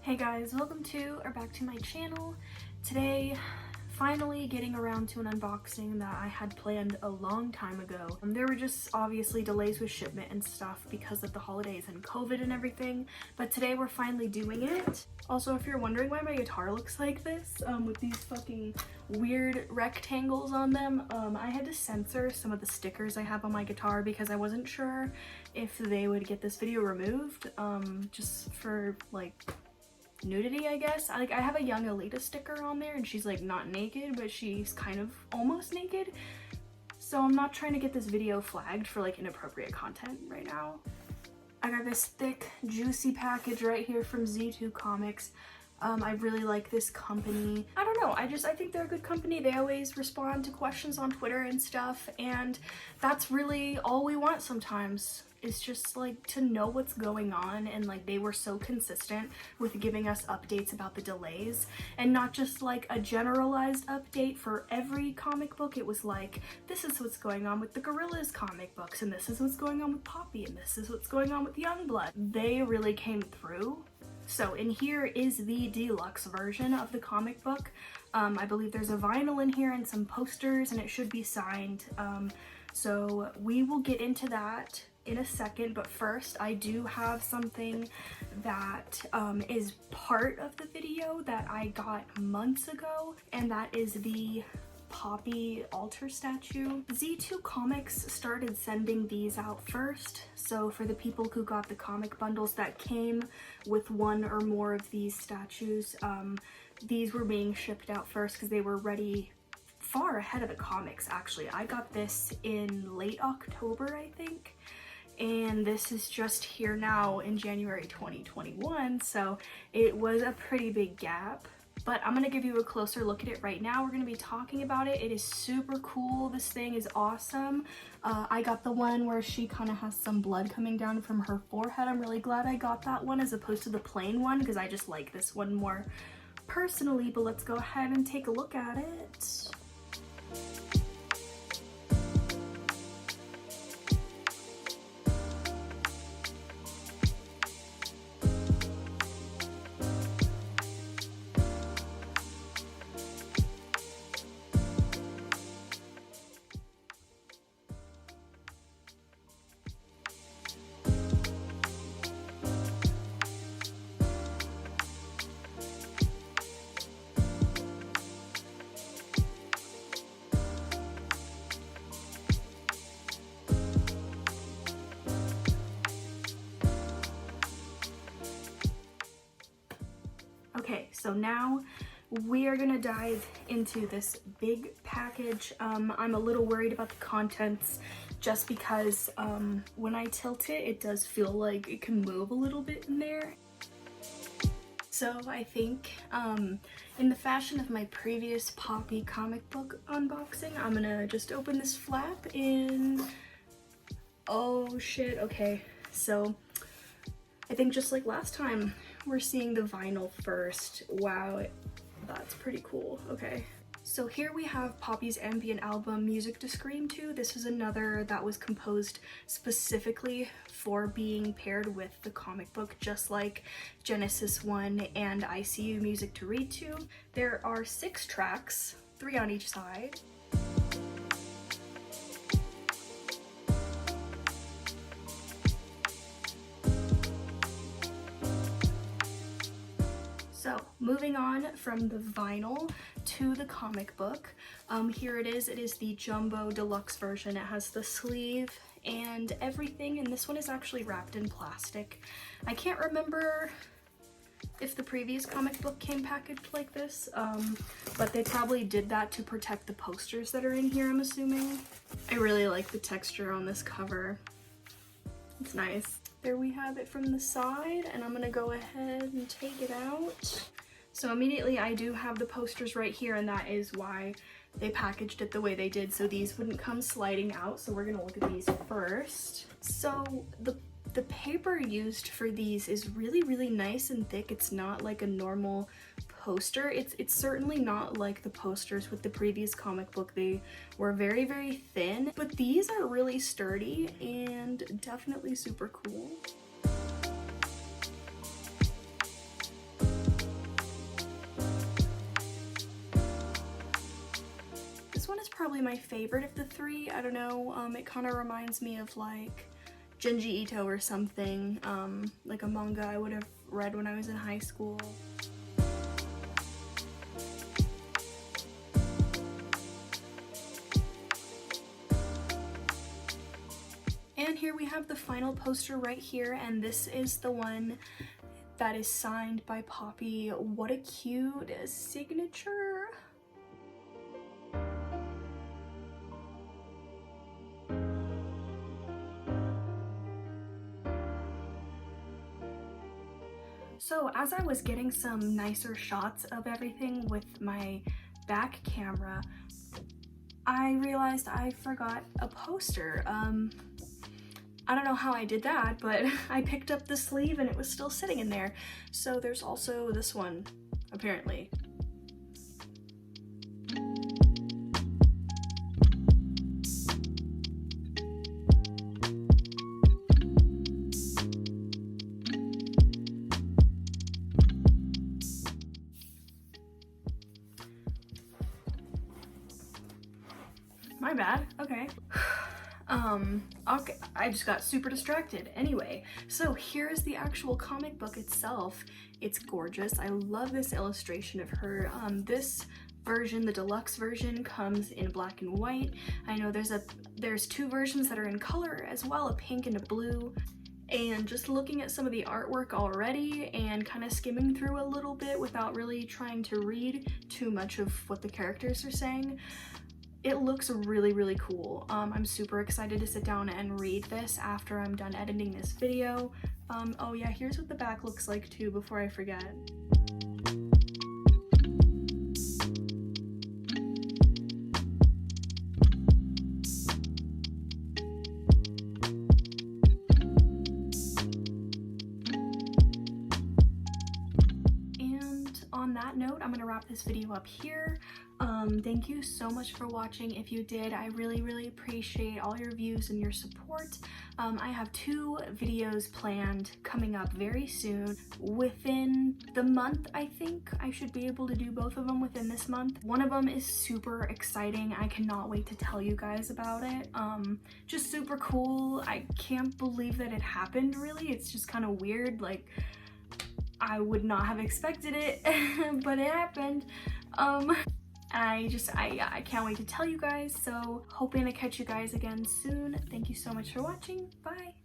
Hey guys, welcome to or back to my channel. Today, finally getting around to an unboxing that I had planned a long time ago. There were just obviously delays with shipment and stuff because of the holidays and COVID and everything, but today we're finally doing it. Also, if you're wondering why my guitar looks like this, with these fucking weird rectangles on them, I had to censor some of the stickers I have on my guitar because I wasn't sure if they would get this video removed, just for like nudity, I guess. I have a young Alita sticker on there and she's like not naked, but she's kind of almost naked. So I'm not trying to get this video flagged for like inappropriate content right now. I got this thick, juicy package right here from Z2 Comics. I really like this company. I don't know, I think they're a good company. They always respond to questions on Twitter and stuff, and that's really all we want sometimes. It's just like to know what's going on, and like they were so consistent with giving us updates about the delays, and not just like a generalized update for every comic book. It was like, this is what's going on with the Gorillas comic books, and this is what's going on with Poppy, and this is what's going on with Youngblood. They really came through. So in here is the deluxe version of the comic book. I believe there's a vinyl in here and some posters, and it should be signed. So we will get into that in a second, but first I do have something that is part of the video that I got months ago, and that is the Poppy altar statue. Z2 Comics started sending these out first, so for the people who got the comic bundles that came with one or more of these statues, these were being shipped out first because they were ready far ahead of the comics. Actually, I got this in late October, I think, and this is just here now in January 2021, so it was a pretty big gap. But I'm gonna give you a closer look at it right now. We're gonna be talking about it. It is super cool. This thing is awesome. I got the one where she kind of has some blood coming down from her forehead. I'm really glad I got that one as opposed to the plain one because I just like this one more personally. But let's go ahead and take a look at it. Okay, so now we are gonna dive into this big package. I'm a little worried about the contents just because when I tilt it, it does feel like it can move a little bit in there. So I think in the fashion of my previous Poppy comic book unboxing, I'm gonna just open this flap in. Oh shit, okay. So I think just like last time, we're seeing the vinyl first. Wow, that's pretty cool. Okay. So here we have Poppy's ambient album, Music to Scream To. This is another that was composed specifically for being paired with the comic book, just like Genesis 1 and ICU Music to Read To. There are 6 tracks, 3 on each side. So moving on from the vinyl to the comic book, here it is the jumbo deluxe version. It has the sleeve and everything, and this one is actually wrapped in plastic. I can't remember if the previous comic book came packaged like this, but they probably did that to protect the posters that are in here, I'm assuming. I really like the texture on this cover. It's nice. There we have it from the side, and I'm gonna go ahead and take it out. So immediately I do have the posters right here, and that is why they packaged it the way they did, so these wouldn't come sliding out. So we're gonna look at these first. So the paper used for these is really, really nice and thick. It's not like a normal poster. It's certainly not like the posters with the previous comic book. They were very, very thin, but these are really sturdy and definitely super cool. probably my favorite of the three. I don't know, it kind of reminds me of like Junji Ito or something, like a manga I would have read when I was in high school. And here we have the final poster right here, and this is the one that is signed by Poppy. What a cute signature. So as I was getting some nicer shots of everything with my back camera, I realized I forgot a poster. I don't know how I did that, but I picked up the sleeve and it was still sitting in there. So there's also this one, apparently. My bad, okay. Okay, I just got super distracted. Anyway, so here's the actual comic book itself. It's gorgeous. I love this illustration of her. This version, the deluxe version, comes in black and white. I know there's two versions that are in color as well, a pink and a blue. And just looking at some of the artwork already and kind of skimming through a little bit without really trying to read too much of what the characters are saying, it looks really, really cool. I'm super excited to sit down and read this after I'm done editing this video. Oh yeah, here's what the back looks like too before I forget. And on that note, I'm gonna wrap this video up here. Thank you so much for watching. If you did, I really, really appreciate all your views and your support. I have 2 videos planned coming up very soon. Within the month, I think I should be able to do both of them within this month. One of them is super exciting. I cannot wait to tell you guys about it. Just super cool. I can't believe that it happened, really. It's just kind of weird. Like, I would not have expected it, but it happened. I can't wait to tell you guys, so hoping to catch you guys again soon. Thank you so much for watching. Bye!